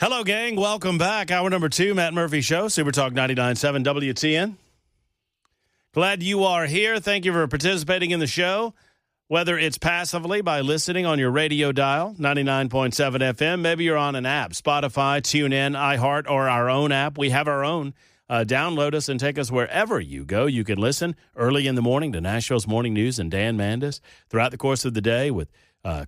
Hello, gang. Welcome back. Hour number 2, Matt Murphy Show, Super Talk 99.7 WTN. Glad you are here. Thank you for participating in the show, whether it's passively by listening on your radio dial, 99.7 FM. Maybe you're on an app, Spotify, TuneIn, iHeart, or our own app. We have our own. Download us and take us wherever you go. You can listen early in the morning to Nashville's Morning News and Dan Mandis throughout the course of the day with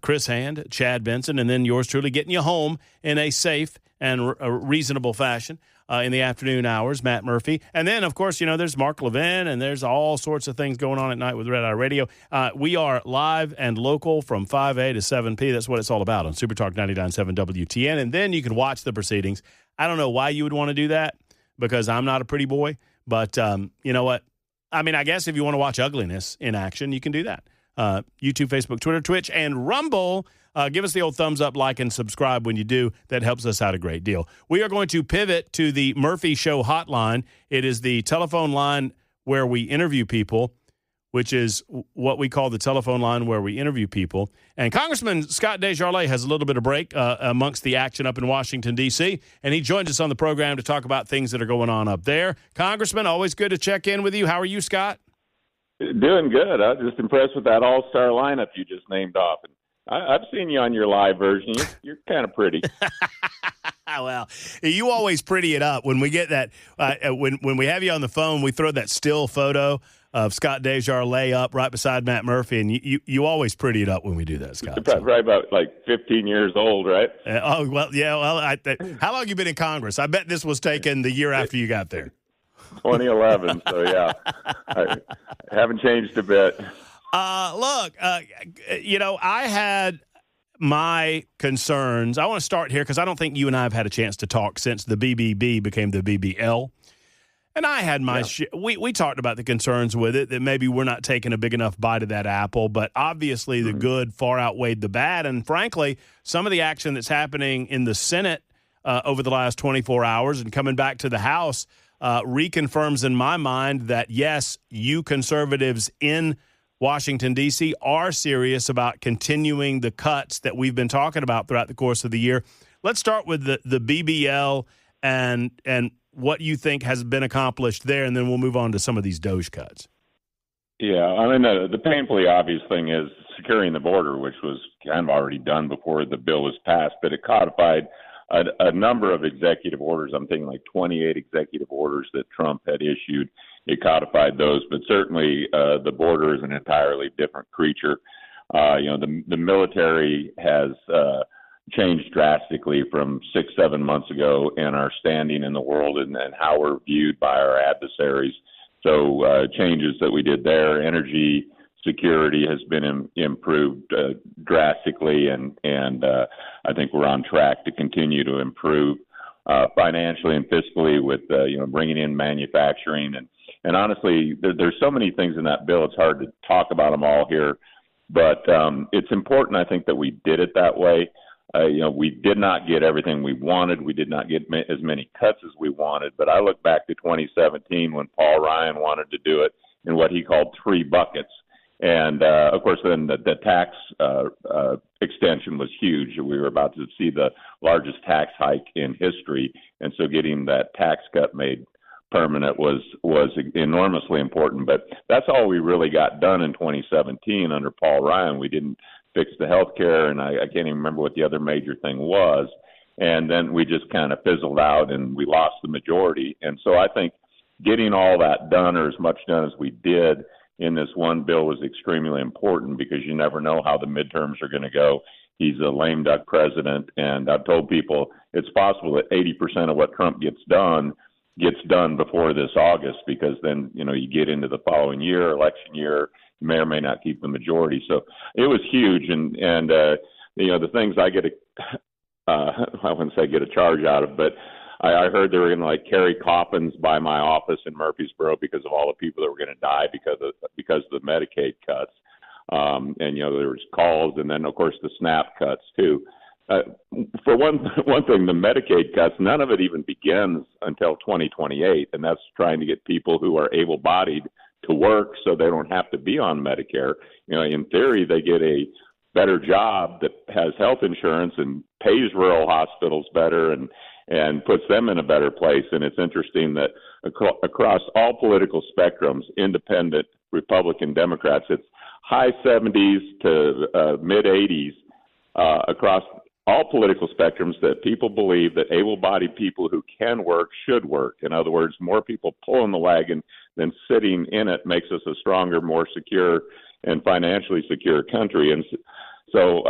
Chris Hand, Chad Benson, and then yours truly getting you home in a safe and reasonable fashion in the afternoon hours, Matt Murphy. And then, of course, there's Mark Levin, and there's all sorts of things going on at night with Red Eye Radio. We are live and local from 5A to 7P. That's what it's all about on Super Talk 99.7 WTN. And then you can watch the proceedings. I don't know why you would want to do that, because I'm not a pretty boy. But you know what? I mean, I guess if you want to watch ugliness in action, you can do that. YouTube, Facebook, Twitter, Twitch, and Rumble. Give us the old thumbs up, like, and subscribe when you do. That helps us out a great deal. We are going to pivot to the Murphy Show hotline. It is the telephone line where we interview people, which is what we call the telephone line where we interview people. And Congressman Scott DesJarlais has a little bit of break amongst the action up in Washington, D.C., and he joins us on the program to talk about things that are going on up there. Congressman, always good to check in with you. How are you, Scott? Doing good. I was just impressed with that all-star lineup you just named off. And I've seen you on your live version. You're kind of pretty. Well, you always pretty it up. When we get that, when we have you on the phone, we throw that still photo of Scott DesJarlais up right beside Matt Murphy, and you always pretty it up when we do that, Scott. Right about like 15 years old, right? How long have you been in Congress? I bet this was taken the year after you got there. 2011, so yeah. I haven't changed a bit. Look, I had my concerns. I want to start here because I don't think you and I have had a chance to talk since the BBB became the BBL. And I had my we talked about the concerns with it, that maybe we're not taking a big enough bite of that apple, but obviously the good far outweighed the bad. And frankly, some of the action that's happening in the Senate over the last 24 hours and coming back to the House reconfirms in my mind that, yes, you conservatives in Washington, D.C. are serious about continuing the cuts that we've been talking about throughout the course of the year. Let's start with the BBL and what you think has been accomplished there, and then we'll move on to some of these DOGE cuts. Yeah, I mean, the painfully obvious thing is securing the border, which was kind of already done before the bill was passed, but it codified a number of executive orders. I'm thinking like 28 executive orders that Trump had issued. It codified those, but certainly the border is an entirely different creature. The military has changed drastically from 6-7 months ago in our standing in the world and how we're viewed by our adversaries. So changes that we did there, energy security has been improved drastically, and I think we're on track to continue to improve financially and fiscally with bringing in manufacturing and honestly, there's so many things in that bill. It's hard to talk about them all here, but it's important, I think, that we did it that way. We did not get everything we wanted. We did not get as many cuts as we wanted. But I look back to 2017 when Paul Ryan wanted to do it in what he called 3 buckets. And, of course, then the tax extension was huge. We were about to see the largest tax hike in history. And so getting that tax cut made permanent was enormously important. But that's all we really got done in 2017 under Paul Ryan. We didn't fix the health care, and I can't even remember what the other major thing was. And then we just kind of fizzled out, and we lost the majority. And so I think getting all that done, or as much done as we did in this one bill, was extremely important, because you never know how the midterms are going to go. He's a lame duck president, and I've told people it's possible that 80% of what Trump gets done before this August, because then, you get into the following year, election year, you may or may not keep the majority. So it was huge. And the things I get I wouldn't say get a charge out of, but I heard they were going to carry coffins by my office in Murfreesboro because of all the people that were going to die because of the Medicaid cuts. There was calls, and then of course the SNAP cuts too. For one thing, the Medicaid cuts, none of it even begins until 2028, and that's trying to get people who are able-bodied to work so they don't have to be on Medicare. In theory, they get a better job that has health insurance and pays rural hospitals better and puts them in a better place. And it's interesting that across all political spectrums, independent, Republican, Democrats, it's high 70s to mid 80s across all political spectrums that people believe that able-bodied people who can work should work. In other words, more people pulling the wagon than sitting in it makes us a stronger, more secure, and financially secure country. And so,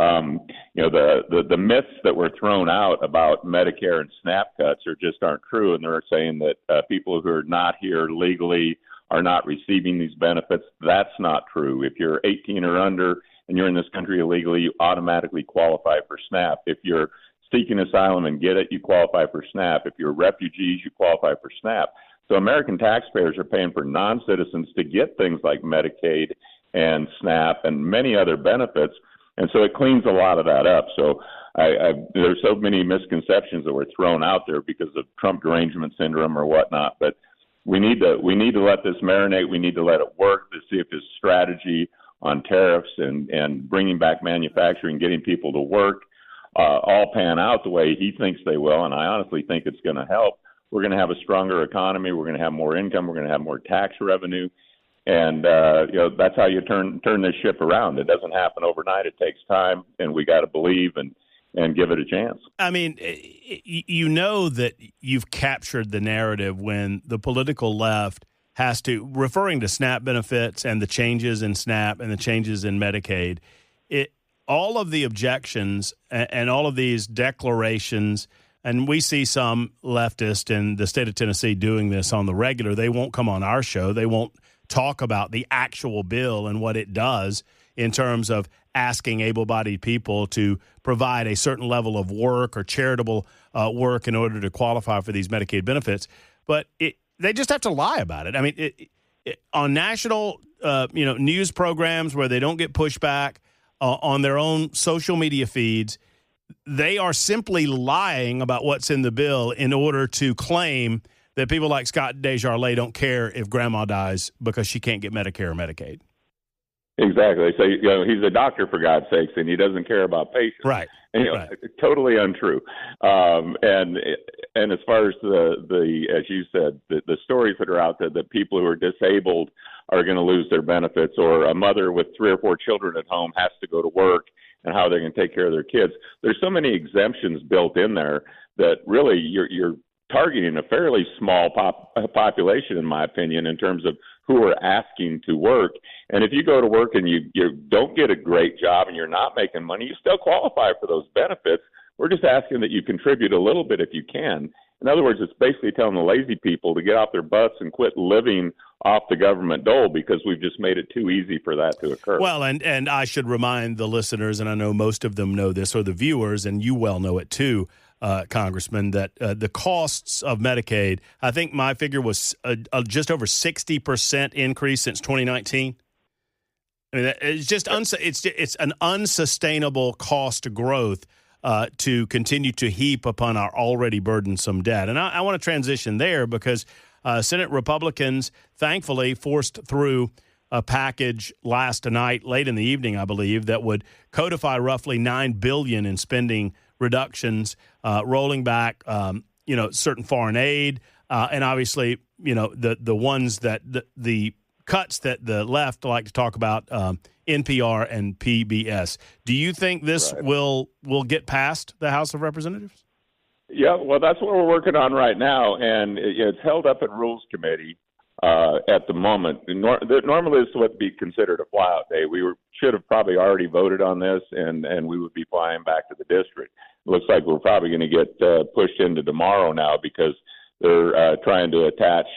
the myths that were thrown out about Medicare and SNAP cuts just aren't true. And they're saying that people who are not here legally are not receiving these benefits. That's not true. If you're 18 or under and you're in this country illegally, you automatically qualify for SNAP. If you're seeking asylum and get it, you qualify for SNAP. If you're refugees, you qualify for SNAP. So American taxpayers are paying for non-citizens to get things like Medicaid and SNAP and many other benefits. And so it cleans a lot of that up. So there's so many misconceptions that were thrown out there because of Trump derangement syndrome or whatnot. But we need to let this marinate. We need to let it work to see if his strategy on tariffs and bringing back manufacturing, getting people to work, all pan out the way he thinks they will. And I honestly think it's going to help. We're going to have a stronger economy. We're going to have more income. We're going to have more tax revenue. And, that's how you turn this ship around. It doesn't happen overnight. It takes time, and we got to believe and give it a chance. I mean, you know that you've captured the narrative when the political left has to, referring to SNAP benefits and the changes in SNAP and the changes in Medicaid, all of the objections and all of these declarations, and we see some leftists in the state of Tennessee doing this on the regular. They won't come on our show. They won't talk about the actual bill and what it does in terms of asking able-bodied people to provide a certain level of work or charitable work in order to qualify for these Medicaid benefits. But they just have to lie about it. I mean, on national news programs where they don't get pushback on their own social media feeds, they are simply lying about what's in the bill in order to claim that people like Scott DesJarlais don't care if grandma dies because she can't get Medicare or Medicaid. Exactly. So, he's a doctor, for God's sakes, and he doesn't care about patients. Right. And, right. Totally untrue. And as far as the as you said, the stories that are out there that people who are disabled are going to lose their benefits, or a mother with 3 or 4 children at home has to go to work, and how they're going to take care of their kids. There's so many exemptions built in there that really you're targeting a fairly small population, in my opinion, in terms of who are asking to work. And if you go to work and you don't get a great job and you're not making money, you still qualify for those benefits. We're just asking that you contribute a little bit if you can. In other words, it's basically telling the lazy people to get off their butts and quit living off the government dole, because we've just made it too easy for that to occur. Well, and I should remind the listeners, and I know most of them know this, or the viewers, and you well know it too, Congressman, that the costs of Medicaid, I think my figure was just over 60% increase since 2019. I mean, it's just it's an unsustainable cost growth to continue to heap upon our already burdensome debt. And I want to transition there because Senate Republicans thankfully forced through a package last night, late in the evening, I believe, that would codify roughly $9 billion in spending reductions, rolling back, certain foreign aid, and obviously, the ones that the cuts that the left like to talk about, NPR and PBS. Do you think this will get past the House of Representatives? Yeah, well, that's what we're working on right now, and it's held up in Rules Committee at the moment. Normally, this would be considered a flyout day. We should have probably already voted on this, and we would be flying back to the district. It looks like we're probably going to get pushed into tomorrow now, because they're trying to attach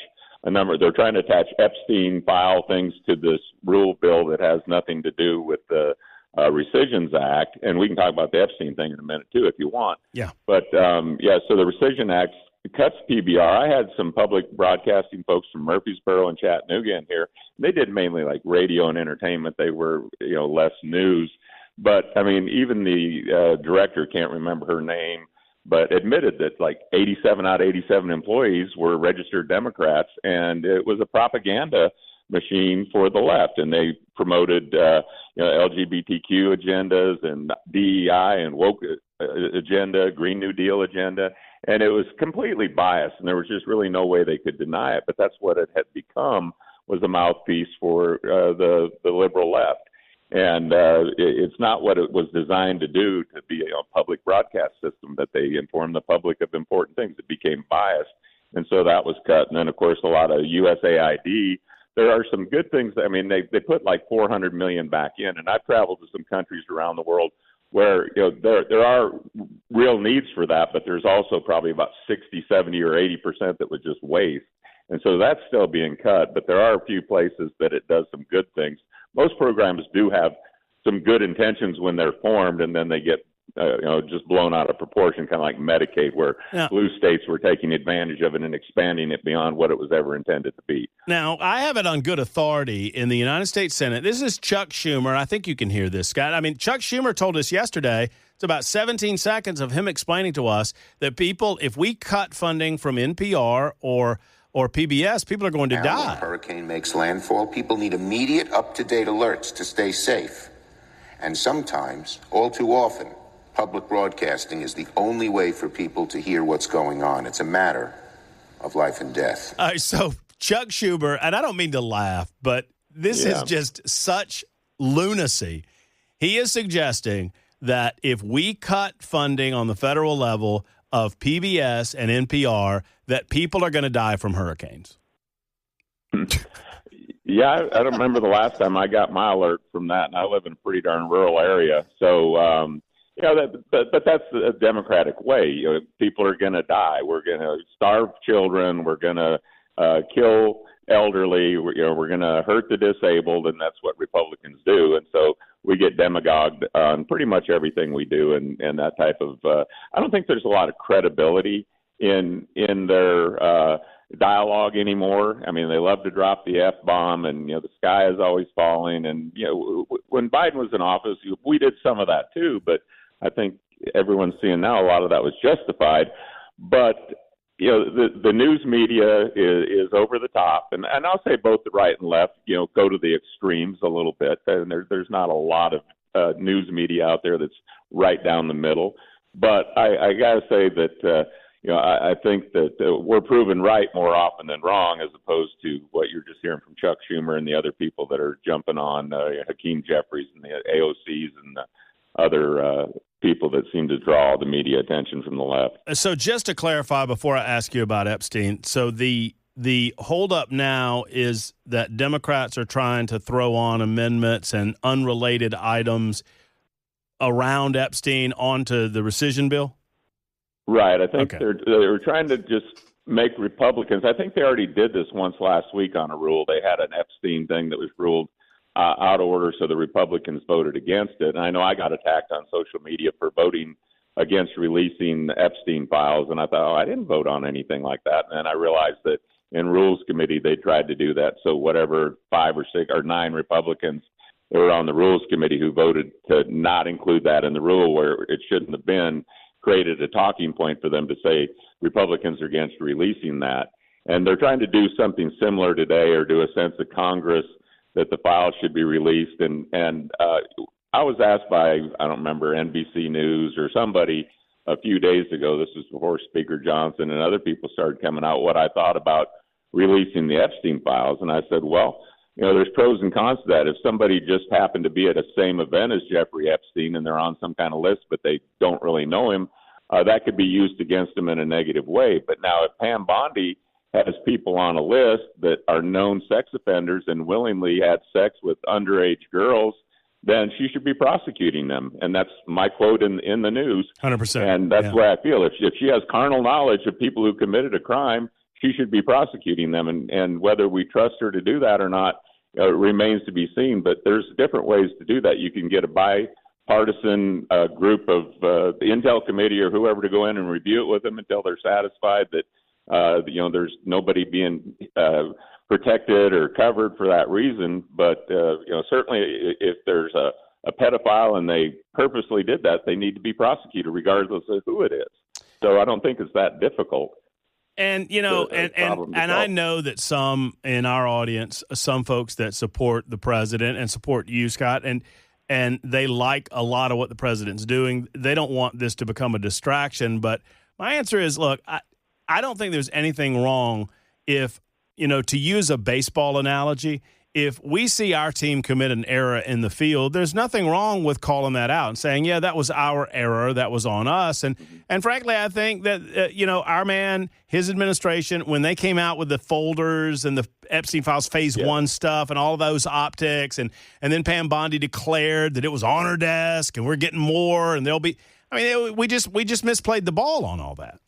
They're trying to attach Epstein file things to this rule bill that has nothing to do with the Rescissions Act, and we can talk about the Epstein thing in a minute too if you want. Yeah. But so the Rescission Act cuts PBR. I had some public broadcasting folks from Murfreesboro and Chattanooga in here. They did mainly like radio and entertainment. They were less news. But I mean, even the director, can't remember her name, but admitted that like 87 out of 87 employees were registered Democrats, and it was a propaganda machine for the left, and they promoted LGBTQ agendas and DEI and woke agenda, Green New Deal agenda, and it was completely biased, and there was just really no way they could deny it. But that's what it had become, was a mouthpiece for the liberal left. And it's not what it was designed to do, to be a public broadcast system that they inform the public of important things. It became biased, and so that was cut. And then, of course, a lot of USAID. There are some good things. I mean, they put like $400 million back in, and I've traveled to some countries around the world where there are real needs for that, but there's also probably about 60, 70, or 80% that was just waste. And so that's still being cut, but there are a few places that it does some good things. Most programs do have some good intentions when they're formed, and then they get just blown out of proportion, kind of like Medicaid, where blue states were taking advantage of it and expanding it beyond what it was ever intended to be. Now, I have it on good authority in the United States Senate. This is Chuck Schumer. I think you can hear this, Scott. I mean, Chuck Schumer told us yesterday, it's about 17 seconds of him explaining to us that people, if we cut funding from NPR or PBS, people are going to die. When a hurricane makes landfall, people need immediate, up-to-date alerts to stay safe. And sometimes, all too often, public broadcasting is the only way for people to hear what's going on. It's a matter of life and death. All right, so Chuck Schumer, and I don't mean to laugh, but this is just such lunacy. He is suggesting that if we cut funding on the federal level of PBS and NPR, that people are going to die from hurricanes. Yeah, I don't remember the last time I got my alert from that, and I live in a pretty darn rural area. So, but that's a democratic way. People are going to die. We're going to starve children. We're going to kill elderly. We're going to hurt the disabled, and that's what Republicans do. And so we get demagogued on pretty much everything we do, and that type of. I don't think there's a lot of credibility in their dialogue anymore. I mean, they love to drop the F-bomb, and the sky is always falling. And when Biden was in office, we did some of that too. But I think everyone's seeing now a lot of that was justified. But the news media is over the top, and I'll say both the right and left, go to the extremes a little bit. And there's not a lot of news media out there that's right down the middle. But I got to say that I think that we're proven right more often than wrong, as opposed to what you're just hearing from Chuck Schumer and the other people that are jumping on Hakeem Jeffries and the AOCs and the other people that seem to draw the media attention from the left. So just to clarify before I ask you about Epstein, so the holdup now is that Democrats are trying to throw on amendments and unrelated items around Epstein onto the rescission bill? Right. I think they're trying to just make Republicans. I think they already did this once last week on a rule. They had an Epstein thing that was ruled out of order, so the Republicans voted against it. And I know I got attacked on social media for voting against releasing Epstein files, and I thought, I didn't vote on anything like that. And then I realized that in Rules Committee they tried to do that. So whatever 5 or 6 or 9 Republicans that were on the Rules Committee who voted to not include that in the rule where it shouldn't have been, created a talking point for them to say Republicans are against releasing that. And they're trying to do something similar today, or do a sense of Congress that the files should be released. And I was asked by, I don't remember, NBC News or somebody a few days ago, this was before Speaker Johnson and other people started coming out, what I thought about releasing the Epstein files. And I said, well, there's pros and cons to that. If somebody just happened to be at a same event as Jeffrey Epstein and they're on some kind of list, but they don't really know him, that could be used against them in a negative way. But now if Pam Bondi has people on a list that are known sex offenders and willingly had sex with underage girls, then she should be prosecuting them. And that's my quote in the news. 100%. And that's the way I feel. If she has carnal knowledge of people who committed a crime, she should be prosecuting them. And whether we trust her to do that or not remains to be seen. But there's different ways to do that. You can get a bipartisan group of the Intel Committee or whoever to go in and review it with them until they're satisfied that there's nobody being protected or covered for that reason. But certainly if there's a pedophile and they purposely did that, they need to be prosecuted regardless of who it is. So I don't think it's that difficult. And, you know, a problem to and solve. I know that some in our audience, some folks that support the president and support you, Scott, and they like a lot of what the president's doing. They don't want this to become a distraction. But my answer is, look, I don't think there's anything wrong if, you know, to use a baseball analogy, if we see our team commit an error in the field, there's nothing wrong with calling that out and saying, yeah, that was our error. That was on us. And frankly, I think that, you know, our man, his administration, when they came out with the folders and the Epstein Files Phase 1 stuff and all of those optics, and then Pam Bondi declared that it was on her desk and we're getting more and there'll be – I mean, we just misplayed the ball on all that.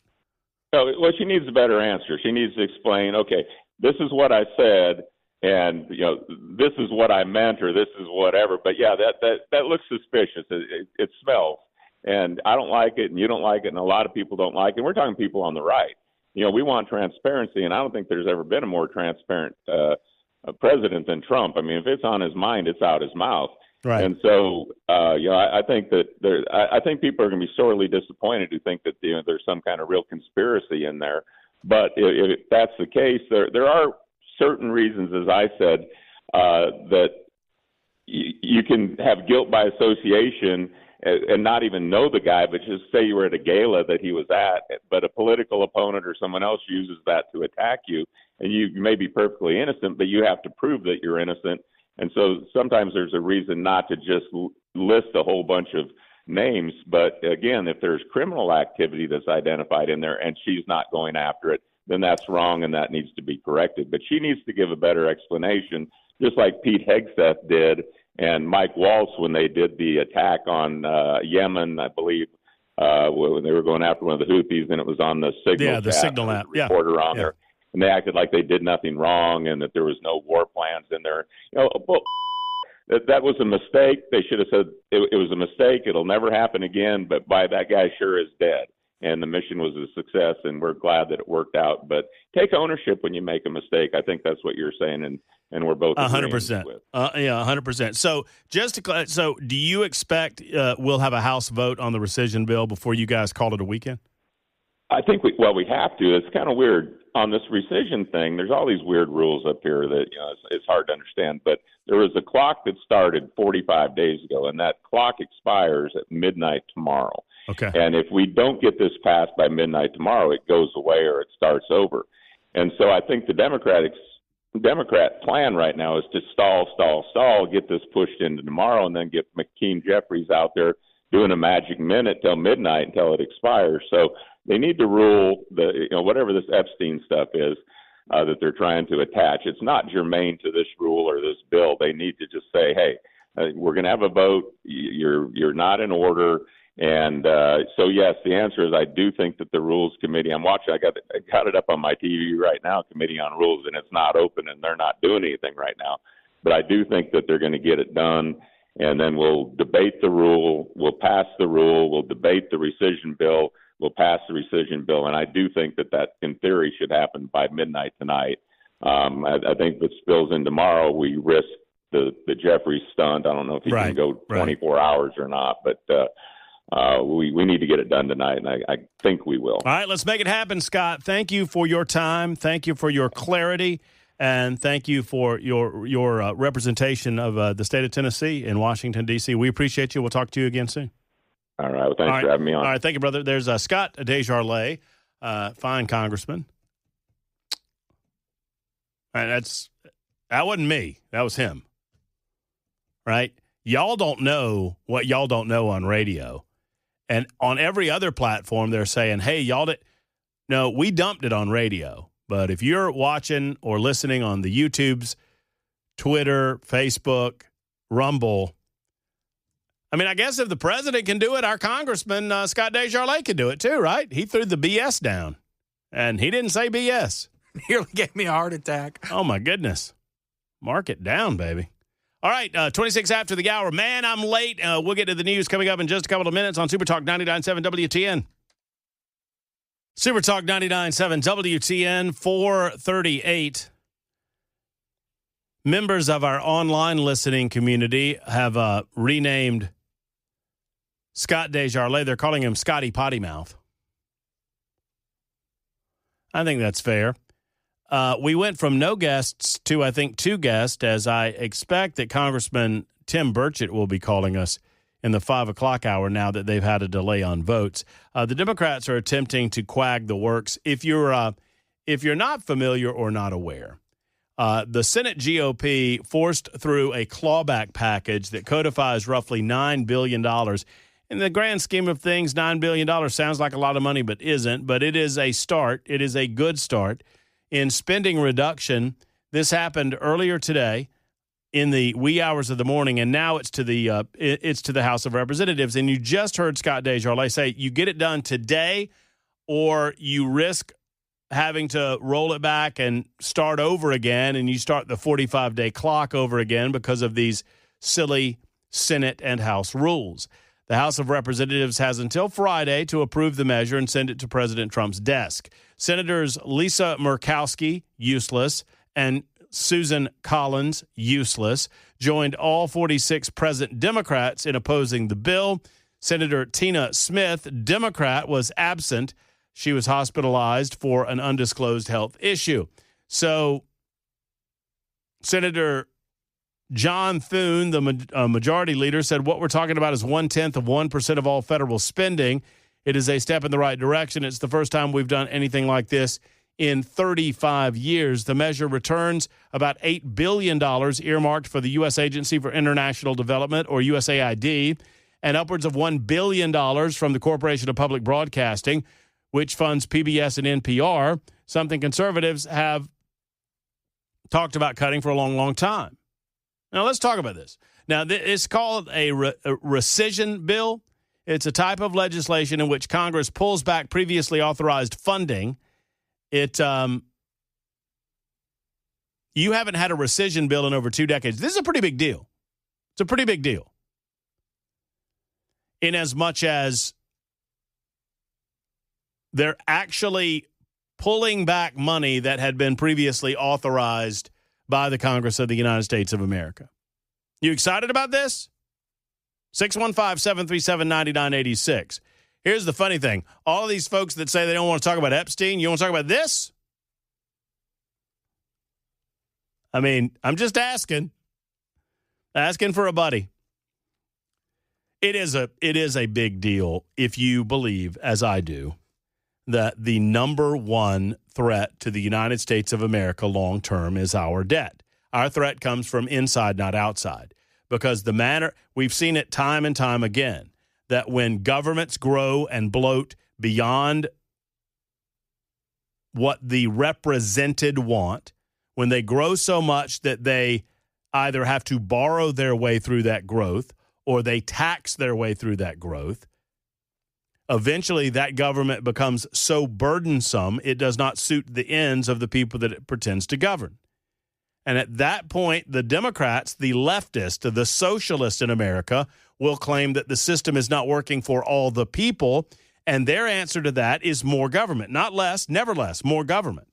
Well, she needs a better answer. She needs to explain, okay, this is what I said, and you know, this is what I meant, or this is whatever. But yeah, that looks suspicious. It smells, and I don't like it, and you don't like it, and a lot of people don't like it. And we're talking people on the right. You know, we want transparency, and I don't think there's ever been a more transparent president than Trump. I mean, if it's on his mind, it's out his mouth. Right. And so, you know, I think that I think people are going to be sorely disappointed who think that, you know, there's some kind of real conspiracy in there. But if that's the case, there are certain reasons, as I said, that you can have guilt by association and not even know the guy, but just say you were at a gala that he was at, but a political opponent or someone else uses that to attack you, and you may be perfectly innocent, but you have to prove that you're innocent. And so sometimes there's a reason not to just list a whole bunch of names. But again, if there's criminal activity that's identified in there and she's not going after it, then that's wrong and that needs to be corrected. But she needs to give a better explanation, just like Pete Hegseth did and Mike Waltz when they did the attack on Yemen, I believe, when they were going after one of the Houthis, and it was on the Signal. Yeah, the Signal app. Yeah. Reporter on there. And they acted like they did nothing wrong and that there was no war plans in there. You know, well, that was a mistake. They should have said it was a mistake. It'll never happen again. But that guy sure is dead. And the mission was a success, and we're glad that it worked out. But take ownership when you make a mistake. I think that's what you're saying, and we're both 100%. With. Yeah, 100%. So do you expect we'll have a House vote on the rescission bill before you guys call it a weekend? I think we have to. It's kind of weird on this rescission thing. There's all these weird rules up here that, you know, it's hard to understand. But there was a clock that started 45 days ago, and that clock expires at midnight tomorrow. Okay. And if we don't get this passed by midnight tomorrow, it goes away or it starts over. And so I think the Democrat plan right now is to stall, get this pushed into tomorrow, and then get McKean Jeffries out there doing a magic minute till midnight until it expires. So they need to rule whatever this Epstein stuff is that they're trying to attach. It's not germane to this rule or this bill. They need to just say, hey, we're going to have a vote. You're not in order. And so, yes, the answer is I do think that the Rules Committee, I'm watching, I got it up on my TV right now, Committee on Rules, and it's not open and they're not doing anything right now. But I do think that they're going to get it done. And then we'll debate the rule, we'll pass the rule, we'll debate the rescission bill, we'll pass the rescission bill. And I do think that in theory should happen by midnight tonight. I think if it spills in tomorrow, we risk the Jeffries stunt. I don't know if he can go 24 hours or not, but we need to get it done tonight, and I think we will. All right, let's make it happen, Scott. Thank you for your time. Thank you for your clarity. And thank you for your representation of the state of Tennessee in Washington, D.C. We appreciate you. We'll talk to you again soon. All right. Well, thanks for having me on. All right. Thank you, brother. There's Scott Desjardins, fine congressman. All right, that wasn't me. That was him. Right? Y'all don't know what y'all don't know on radio. And on every other platform, they're saying, hey, no, we dumped it on radio. But if you're watching or listening on the YouTubes, Twitter, Facebook, Rumble, I mean, I guess if the president can do it, our congressman, Scott Desjardins, can do it too, right? He threw the BS down, and he didn't say BS. Nearly gave me a heart attack. Oh, my goodness. Mark it down, baby. All right, 26 after the hour. Man, I'm late. We'll get to the news coming up in just a couple of minutes on Super Talk 99.7 WTN. Super Talk 99.7 WTN 438. Members of our online listening community have renamed Scott Desjardins. They're calling him Scotty Pottymouth. I think that's fair. We went from no guests to, I think, 2 guests, as I expect that Congressman Tim Burchett will be calling us in the 5 o'clock hour now that they've had a delay on votes. The Democrats are attempting to quag the works. If you're not familiar or not aware, the Senate GOP forced through a clawback package that codifies roughly $9 billion. In the grand scheme of things, $9 billion sounds like a lot of money, but isn't. But it is a start. It is a good start in spending reduction. This happened earlier today in the wee hours of the morning, and now it's to the House of Representatives. And you just heard Scott Desjardins say you get it done today or you risk having to roll it back and start over again, and you start the 45-day clock over again because of these silly Senate and House rules. The House of Representatives has until Friday to approve the measure and send it to President Trump's desk. Senators Lisa Murkowski, useless, and Susan Collins, useless, joined all 46 present Democrats in opposing the bill. Senator Tina Smith, Democrat, was absent. She was hospitalized for an undisclosed health issue. So Senator John Thune, the majority leader, said what we're talking about is 0.1% of all federal spending. It is a step in the right direction. It's the first time we've done anything like this in 35 years. The measure returns about $8 billion earmarked for the U.S. Agency for International Development, or USAID, and upwards of $1 billion from the Corporation of Public Broadcasting, which funds PBS and NPR, something conservatives have talked about cutting for a long, long time. Now, let's talk about this. Now, it's called a rescission bill. It's a type of legislation in which Congress pulls back previously authorized funding. You haven't had a rescission bill in over 2 decades. This is a pretty big deal. It's a pretty big deal. In as much as they're actually pulling back money that had been previously authorized by the Congress of the United States of America. You excited about this? 615-737-9986. Here's the funny thing. All of these folks that say they don't want to talk about Epstein, you want to talk about this? I mean, I'm just asking for a buddy. It is a big deal if you believe, as I do, that the number one threat to the United States of America long term is our debt. Our threat comes from inside, not outside, because we've seen it time and time again that when governments grow and bloat beyond what the represented want, when they grow so much that they either have to borrow their way through that growth or they tax their way through that growth, eventually that government becomes so burdensome it does not suit the ends of the people that it pretends to govern. And at that point, the Democrats, the leftists, the socialists in America will claim that the system is not working for all the people, and their answer to that is more government. Not less, never less, more government.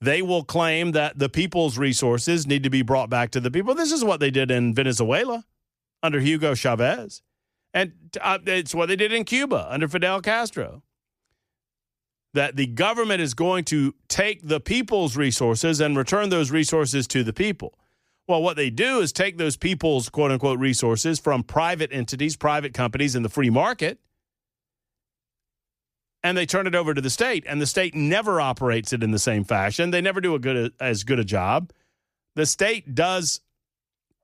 They will claim that the people's resources need to be brought back to the people. This is what they did in Venezuela under Hugo Chavez. And it's what they did in Cuba under Fidel Castro. That the government is going to take the people's resources and return those resources to the people. Well, what they do is take those people's quote-unquote resources from private entities, private companies in the free market, and they turn it over to the state. And the state never operates it in the same fashion. They never do as good a job. The state does,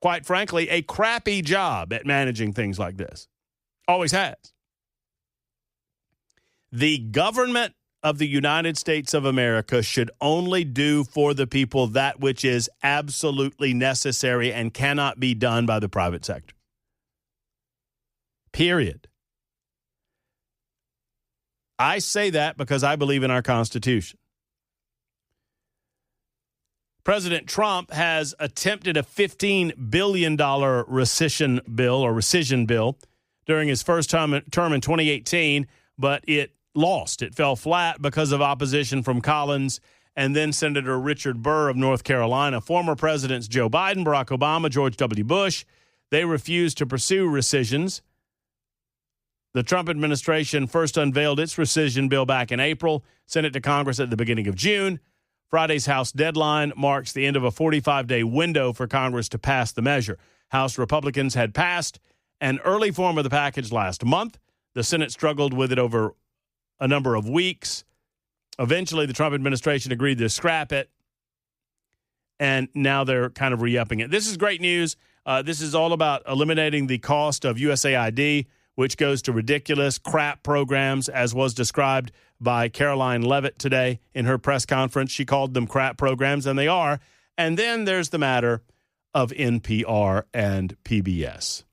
quite frankly, a crappy job at managing things like this. Always has. The government of the United States of America should only do for the people that which is absolutely necessary and cannot be done by the private sector. Period. I say that because I believe in our Constitution. President Trump has attempted a $15 billion rescission bill during his first term in 2018, but it lost. It fell flat because of opposition from Collins and then Senator Richard Burr of North Carolina. Former presidents Joe Biden, Barack Obama, George W. Bush, they refused to pursue rescissions. The Trump administration first unveiled its rescission bill back in April, sent it to Congress at the beginning of June. Friday's House deadline marks the end of a 45-day window for Congress to pass the measure. House Republicans had passed an early form of the package last month. The Senate struggled with it over a number of weeks. Eventually, the Trump administration agreed to scrap it, and now they're kind of re-upping it. This is great news. This is all about eliminating the cost of USAID, which goes to ridiculous crap programs, as was described by Caroline Leavitt today in her press conference. She called them crap programs, and they are. And then there's the matter of NPR and PBS.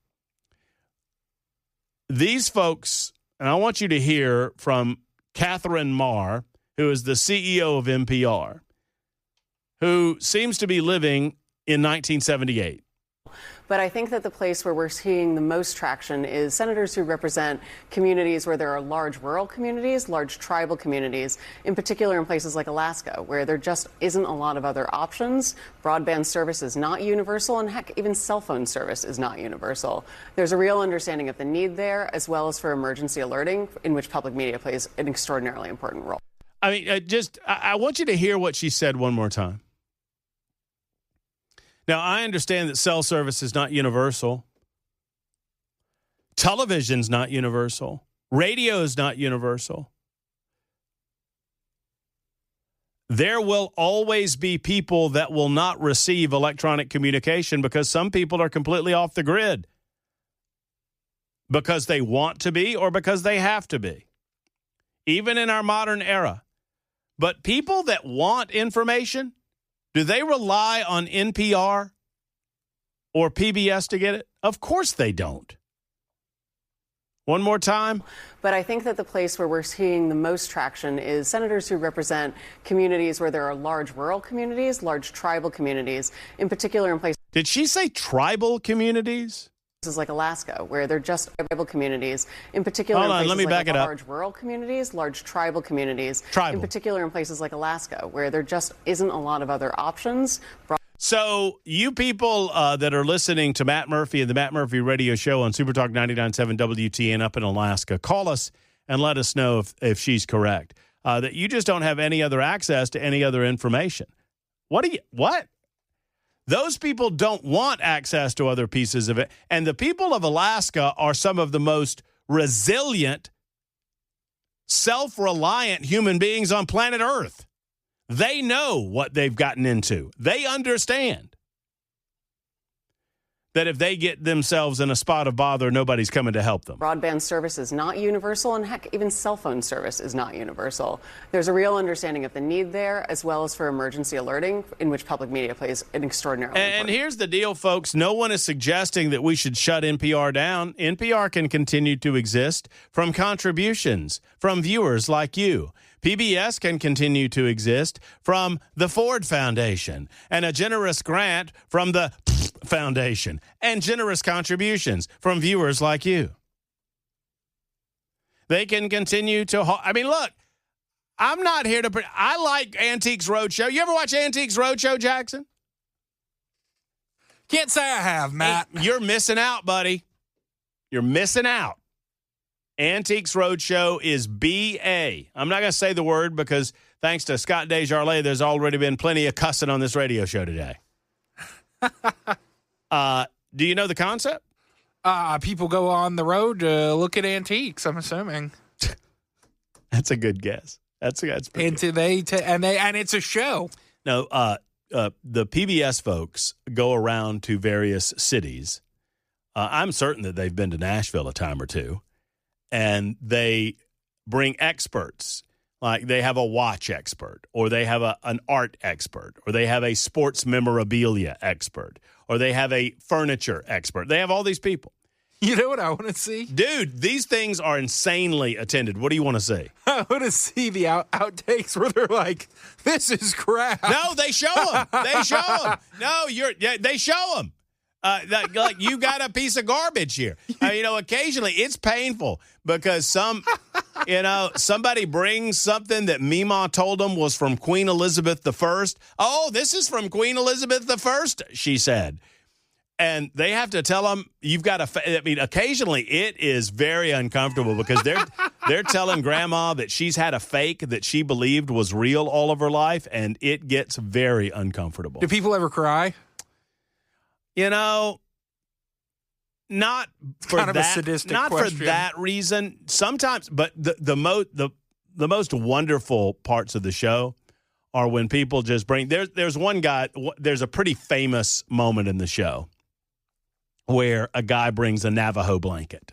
These folks, and I want you to hear from Catherine Marr, who is the CEO of NPR, who seems to be living in 1978. But I think that the place where we're seeing the most traction is senators who represent communities where there are large rural communities, large tribal communities, in particular in places like Alaska, where there just isn't a lot of other options. Broadband service is not universal, and heck, even cell phone service is not universal. There's a real understanding of the need there, as well as for emergency alerting, in which public media plays an extraordinarily important role. I mean, I want you to hear what she said one more time. Now, I understand that cell service is not universal. Television's not universal. Radio is not universal. There will always be people that will not receive electronic communication because some people are completely off the grid because they want to be or because they have to be, even in our modern era. But people that want information, do they rely on NPR or PBS to get it? Of course they don't. One more time. But I think that the place where we're seeing the most traction is senators who represent communities where there are large rural communities, large tribal communities, in particular in places. Did she say tribal communities? Like Alaska, where they're just tribal communities, in particular Hold on, in places let me back like it up. large rural communities, large tribal communities, Tribal. in particular in places like Alaska, where there just isn't a lot of other options. So you people that are listening to Matt Murphy and the Matt Murphy Radio Show on Supertalk 99.7 WTN up in Alaska, call us and let us know if she's correct, that you just don't have any other access to any other information. What? Those people don't want access to other pieces of it. And the people of Alaska are some of the most resilient, self-reliant human beings on planet Earth. They know what they've gotten into. They understand that if they get themselves in a spot of bother, nobody's coming to help them. Broadband service is not universal, and heck, even cell phone service is not universal. There's a real understanding of the need there, as well as for emergency alerting, in which public media plays an extraordinarily important role. And here's the deal, folks. No one is suggesting that we should shut NPR down. NPR can continue to exist from contributions from viewers like you. PBS can continue to exist from the Ford Foundation and a generous grant from the Foundation and generous contributions from viewers like you. They can continue to... I mean, look, I'm not here to... I like Antiques Roadshow. You ever watch Antiques Roadshow, Jackson? Can't say I have, Matt. Hey, you're missing out, buddy. You're missing out. Antiques Roadshow is BA. I'm not going to say the word because thanks to Scott Desjardins, there's already been plenty of cussing on this radio show today. Do you know the concept? People go on the road to look at antiques, I'm assuming. That's a good guess. That's pretty And good. and it's a show. No, the PBS folks go around to various cities. I'm certain that they've been to Nashville a time or two. And they bring experts, like they have a watch expert, or they have an art expert, or they have a sports memorabilia expert, or they have a furniture expert. They have all these people. You know what I want to see? Dude, these things are insanely attended. What do you want to see? I want to see the outtakes where they're like, this is crap. No, they show them. They show them. No, they show them. Like you got a piece of garbage here. Occasionally it's painful because somebody brings something that Meemaw told them was from Queen Elizabeth I. Oh, this is from Queen Elizabeth I, she said. And they have to tell them you've got to. I mean, occasionally it is very uncomfortable because they're telling grandma that she's had a fake that she believed was real all of her life, and it gets very uncomfortable. Do people ever cry? You know, not for kind of that. A sadistic not question. for that reason. Sometimes, but the most wonderful parts of the show are when people just bring. There's one guy. There's a pretty famous moment in the show where a guy brings a Navajo blanket.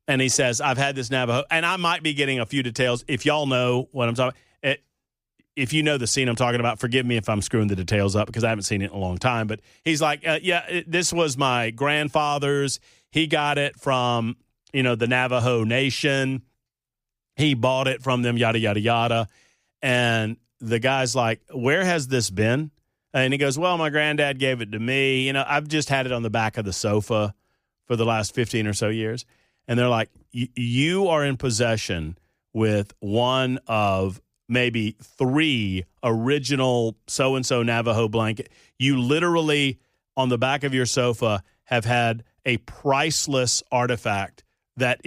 And he says, I've had this Navajo, and I might be getting a few details. If y'all know what I'm talking about, if you know the scene I'm talking about, forgive me if I'm screwing the details up because I haven't seen it in a long time. But he's like, this was my grandfather's. He got it from, the Navajo Nation. He bought it from them, yada, yada, yada. And the guy's like, where has this been? And he goes, well, my granddad gave it to me. I've just had it on the back of the sofa for the last 15 or so years. And they're like, you are in possession with one of maybe 3 original so-and-so Navajo blanket. You literally, on the back of your sofa, have had a priceless artifact that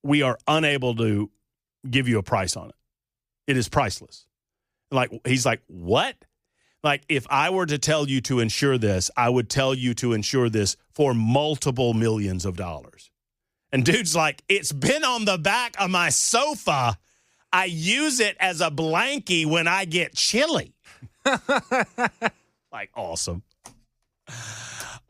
we are unable to give you a price on it. It is priceless. He's like, what? Like, if I were to tell you to insure this, I would tell you to insure this for multiple millions of dollars. And dude's like, it's been on the back of my sofa. I use it as a blankie when I get chilly. Like, awesome.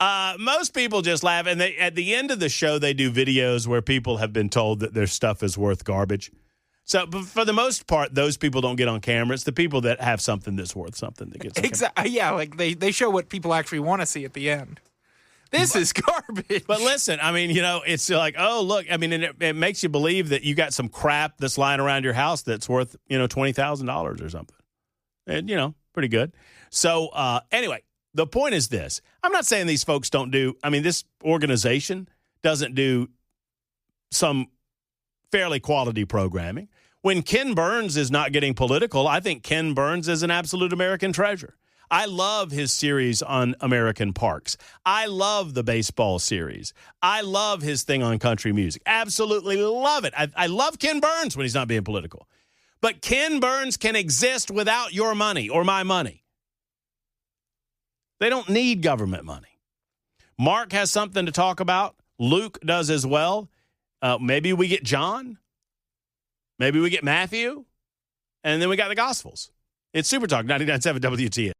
Most people just laugh. And at the end of the show, they do videos where people have been told that their stuff is worth garbage. So, but for the most part, those people don't get on camera. It's the people that have something that's worth something that gets on Exactly. Yeah, like they show what people actually want to see at the end. This is garbage. But listen, I mean, it's like, oh, look, I mean, it makes you believe that you got some crap that's lying around your house that's worth, $20,000 or something. And, pretty good. So, anyway, the point is this. I'm not saying these folks don't do, this organization doesn't do some fairly quality programming. When Ken Burns is not getting political, I think Ken Burns is an absolute American treasure. I love his series on American parks. I love the baseball series. I love his thing on country music. Absolutely love it. I love Ken Burns when he's not being political. But Ken Burns can exist without your money or my money. They don't need government money. Mark has something to talk about. Luke does as well. Maybe we get John. Maybe we get Matthew. And then we got the Gospels. It's Super Talk 99.7 WTN.